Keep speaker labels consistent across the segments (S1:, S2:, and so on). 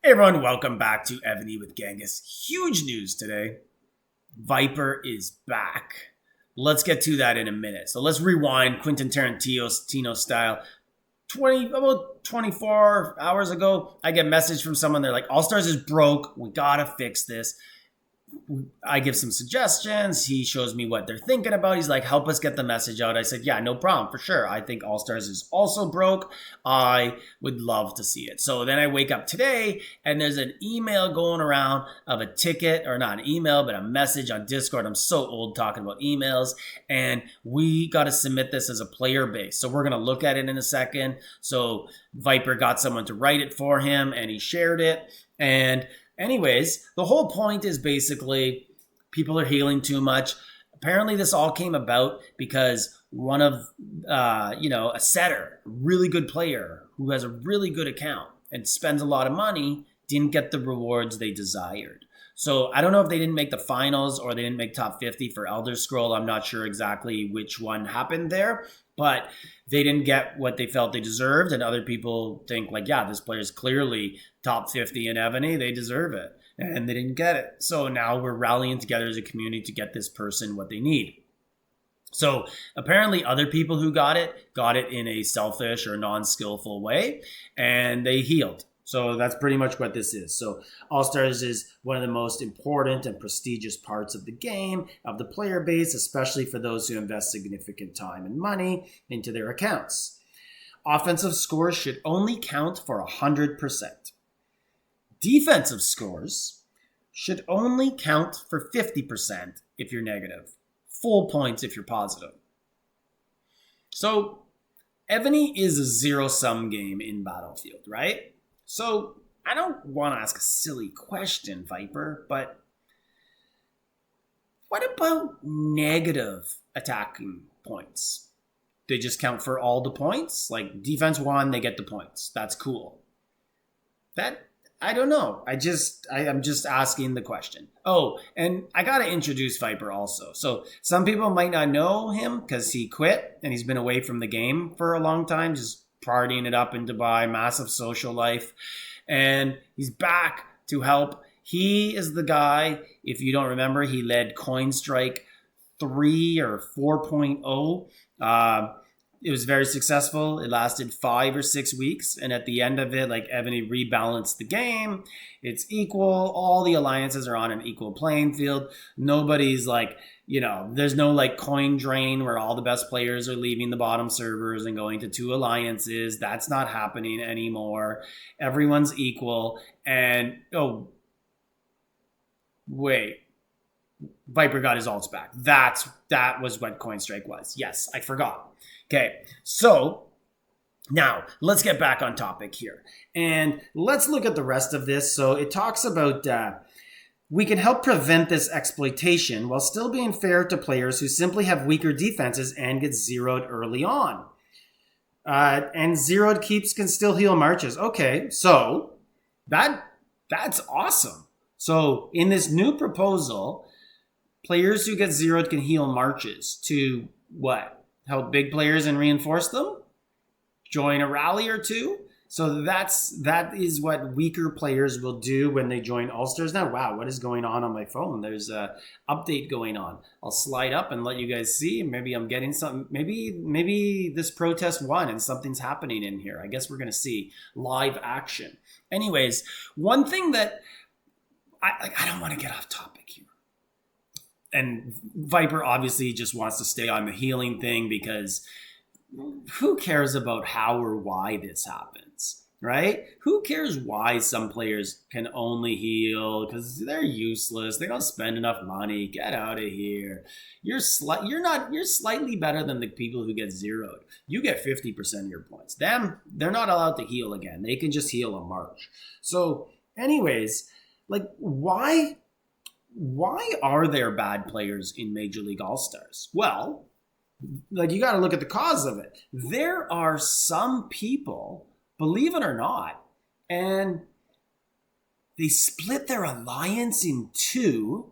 S1: Hey everyone, welcome back to Evony with Genghis. Huge news today. Viper is back. Let's get to that in a minute. So let's rewind Quentin Tarantino style. About 24 hours ago, I get a message from someone. They're like, All-Stars is broke. We gotta fix this. I give some suggestions. He shows me what they're thinking about. He's like, help us get the message out. I said, yeah, no problem, for sure. I think All-Stars is also broke. I would love to see it. So then I wake up today and there's an email going around of a ticket, or not an email, but a message on Discord. I'm so old talking about emails. And we got to submit this as a player base. So we're going to look at it in a second. So Viper got someone to write it for him and he shared it. And anyways, the whole point is basically people are healing too much. Apparently this all came about because one of, a setter, a really good player who has a really good account and spends a lot of money, didn't get the rewards they desired. So I don't know if they didn't make the finals or they didn't make top 50 for Elder Scroll. I'm not sure exactly which one happened there, but they didn't get what they felt they deserved. And other people think like, yeah, this player is clearly top 50 in Evony. They deserve it. And they didn't get it. So now we're rallying together as a community to get this person what they need. So apparently other people who got it in a selfish or non-skillful way, and they healed. So that's pretty much what this is. So All-Stars is one of the most important and prestigious parts of the game, of the player base, especially for those who invest significant time and money into their accounts. Offensive scores should only count for 100%. Defensive scores should only count for 50% if you're negative. Full points if you're positive. So Evony is a zero-sum game in Battlefield, right? So I don't want to ask a silly question, Viper, but what about negative attacking points? They just count for all the points? Like defense won, they get the points. That's cool. I don't know. I'm just asking the question. Oh, and I got to introduce Viper also. So some people might not know him because he quit and he's been away from the game for a long time, just partying it up in Dubai, massive social life. And he's back to help. He is the guy, if you don't remember, he led Coinstrike 3 or 4.0. It was very successful. It lasted 5 or 6 weeks. And at the end of it, like Evony rebalanced the game. It's equal. All the alliances are on an equal playing field. Nobody's like, there's no like coin drain where all the best players are leaving the bottom servers and going to 2 alliances. That's not happening anymore. Everyone's equal. And, wait. Viper got his ults back. That was what Coinstrike was. Yes, I forgot. Okay, so now let's get back on topic here. And let's look at the rest of this. So it talks about we can help prevent this exploitation while still being fair to players who simply have weaker defenses and get zeroed early on. And zeroed keeps can still heal marches. Okay, so that's awesome. So in this new proposal, players who get zeroed can heal marches to what? Help big players and reinforce them? Join a rally or two? So that is what weaker players will do when they join All-Stars. Now, wow, what is going on my phone? There's a update going on. I'll slide up and let you guys see. Maybe I'm getting something. Maybe this protest won and something's happening in here. I guess we're going to see live action. Anyways, one thing that I don't want to get off topic here. And Viper obviously just wants to stay on the healing thing because who cares about how or why this happens, right? Who cares why some players can only heal because they're useless. They don't spend enough money. Get out of here. You're slightly better than the people who get zeroed. You get 50% of your points. Them, they're not allowed to heal again. They can just heal a march. So anyways, like why are there bad players in Major League All-Stars? Well, like you got to look at the cause of it. There are some people, believe it or not, and they split their alliance in 2,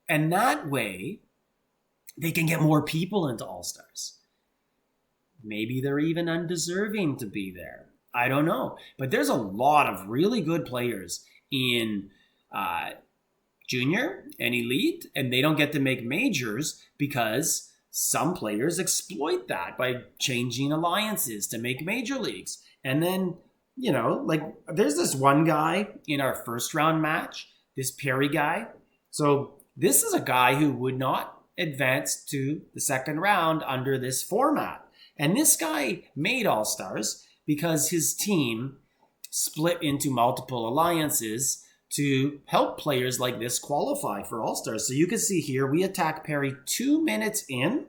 S1: and that way they can get more people into All-Stars. Maybe they're even undeserving to be there. I don't know. But there's a lot of really good players in junior and elite, and they don't get to make majors because some players exploit that by changing alliances to make major leagues. And then, like there's this one guy in our first round match, this Perry guy. So this is a guy who would not advance to the second round under this format. And this guy made All-Stars because his team split into multiple alliances to help players like this qualify for All-Stars. So you can see here, we attack Perry 2 minutes in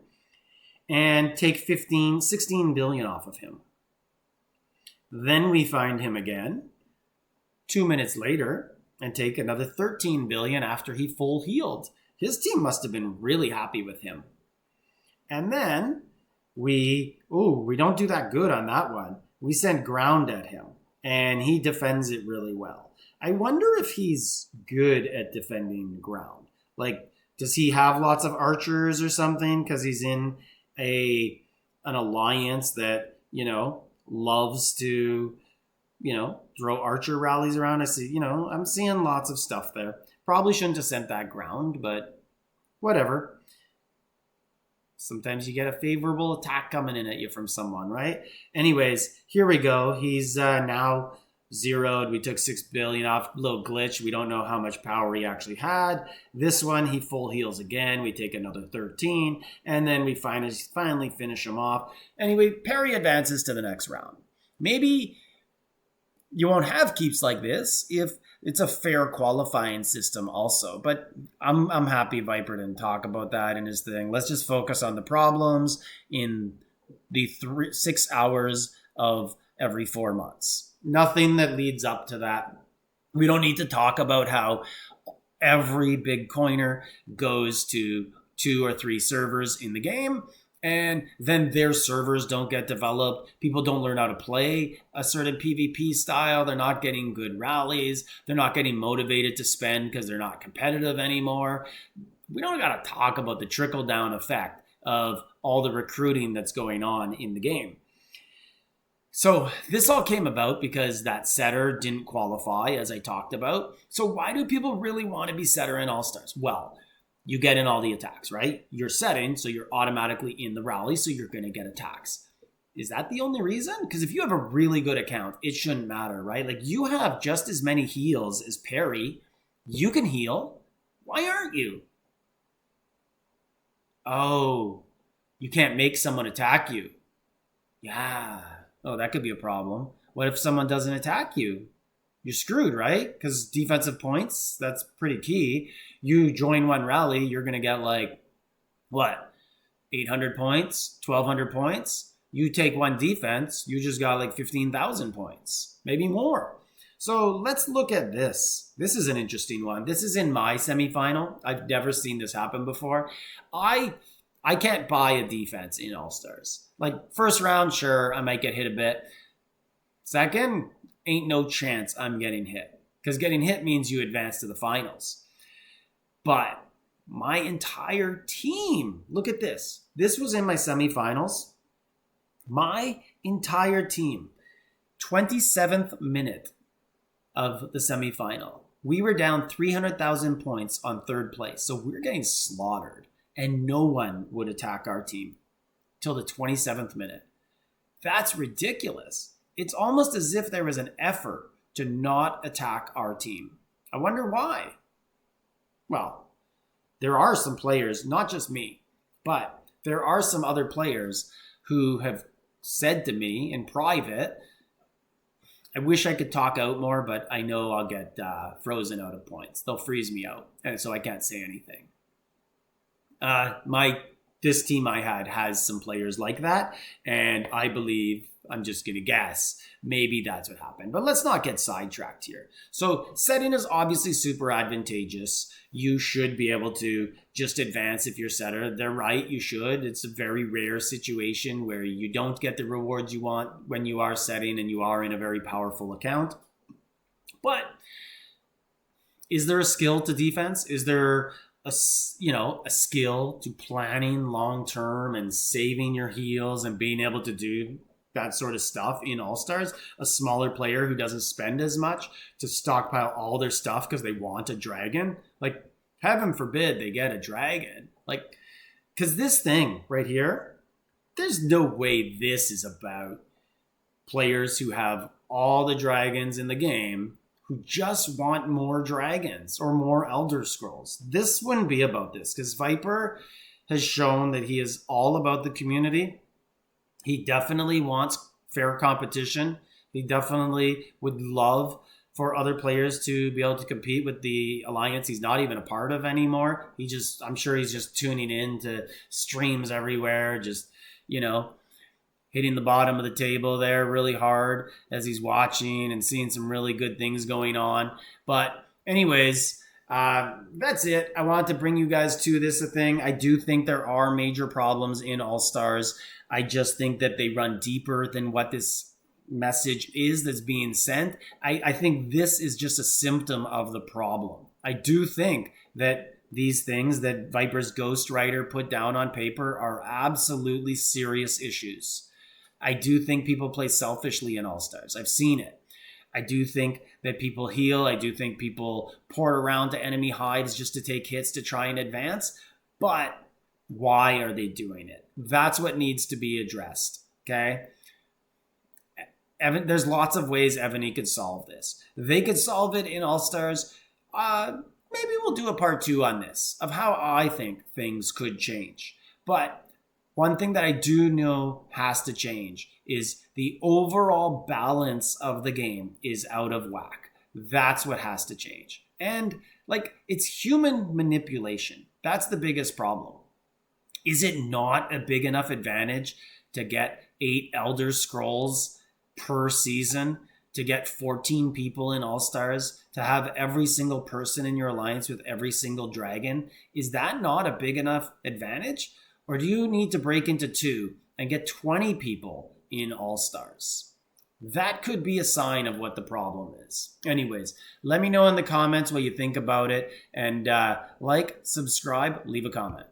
S1: and take 16 billion off of him. Then we find him again 2 minutes later and take another 13 billion after he full healed. His team must have been really happy with him. And then we don't do that good on that one. We send ground at him and he defends it really well. I wonder if he's good at defending ground. Like, does he have lots of archers or something? Because he's in an alliance that, loves to, throw archer rallies around. I see, I'm seeing lots of stuff there. Probably shouldn't have sent that ground, but whatever. Sometimes you get a favorable attack coming in at you from someone, right? Anyways, here we go. He's now zeroed. We took 6 billion off. Little glitch. We don't know how much power he actually had. This one, he full heals again. We take another 13. And then we finally finish him off. Anyway, Perry advances to the next round. Maybe you won't have keeps like this if it's a fair qualifying system also. But I'm happy Viper didn't talk about that in his thing. Let's just focus on the problems in the 6 hours of every 4 months. Nothing that leads up to that. We don't need to talk about how every big coiner goes to 2 or 3 servers in the game, and then their servers don't get developed. People don't learn how to play a certain PvP style. They're not getting good rallies. They're not getting motivated to spend because they're not competitive anymore. We don't got to talk about the trickle-down effect of all the recruiting that's going on in the game. So this all came about because that setter didn't qualify, as I talked about. So why do people really want to be setter in All-Stars? Well, you get in all the attacks, right? You're setting, so you're automatically in the rally, so you're going to get attacks. Is that the only reason? Because if you have a really good account, it shouldn't matter, right? Like, you have just as many heals as Perry. You can heal. Why aren't you? Oh, you can't make someone attack you. Yeah. Oh, that could be a problem. What if someone doesn't attack you? You're screwed, right? Because defensive points, that's pretty key. You join one rally, you're going to get 800 points, 1,200 points. You take one defense, you just got 15,000 points, maybe more. So let's look at this. This is an interesting one. This is in my semifinal. I've never seen this happen before. I can't buy a defense in All-Stars. First round, sure, I might get hit a bit. Second, ain't no chance I'm getting hit. Because getting hit means you advance to the finals. But my entire team, look at this. This was in my semifinals. My entire team, 27th minute of the semifinal. We were down 300,000 points on third place. So we're getting slaughtered. And no one would attack our team till the 27th minute. That's ridiculous. It's almost as if there was an effort to not attack our team. I wonder why. Well, there are some players, not just me, but there are some other players who have said to me in private, I wish I could talk out more, but I know I'll get frozen out of points. They'll freeze me out, and so I can't say anything. This team I had has some players like that, and I believe, I'm just going to guess, maybe that's what happened. But let's not get sidetracked here. So setting is obviously super advantageous. You should be able to just advance if you're setter. They're right, you should. It's a very rare situation where you don't get the rewards you want when you are setting and you are in a very powerful account. But is there a skill to defense? Is there a skill to planning long term and saving your heals and being able to do that sort of stuff in All Stars, a smaller player who doesn't spend as much to stockpile all their stuff because they want a dragon, like heaven forbid they get a dragon. Like, because this thing right here, there's no way this is about players who have all the dragons in the game who just want more dragons or more Elder Scrolls. This wouldn't be about this because Viper has shown that he is all about the community. He definitely wants fair competition. He definitely would love for other players to be able to compete with the alliance he's not even a part of anymore. I'm sure he's just tuning in to streams everywhere, just, hitting the bottom of the table there really hard as he's watching and seeing some really good things going on. But anyways, that's it. I wanted to bring you guys to this thing. I do think there are major problems in All Stars. I just think that they run deeper than what this message is that's being sent. I think this is just a symptom of the problem. I do think that these things that Viper's ghostwriter put down on paper are absolutely serious issues. I do think people play selfishly in All Stars. I've seen it. I do think that people heal. I do think people port around to enemy hives just to take hits to try and advance. But why are they doing it? That's what needs to be addressed. Okay? There's lots of ways Evony could solve this. They could solve it in All Stars. Maybe we'll do a part 2 on this, of how I think things could change. But one thing that I do know has to change is the overall balance of the game is out of whack. That's what has to change. And it's human manipulation. That's the biggest problem. Is it not a big enough advantage to get 8 Elder Scrolls per season, to get 14 people in All Stars, to have every single person in your alliance with every single dragon? Is that not a big enough advantage? Or do you need to break into 2 and get 20 people in All Stars? That could be a sign of what the problem is. Anyways, let me know in the comments what you think about it. And subscribe, leave a comment.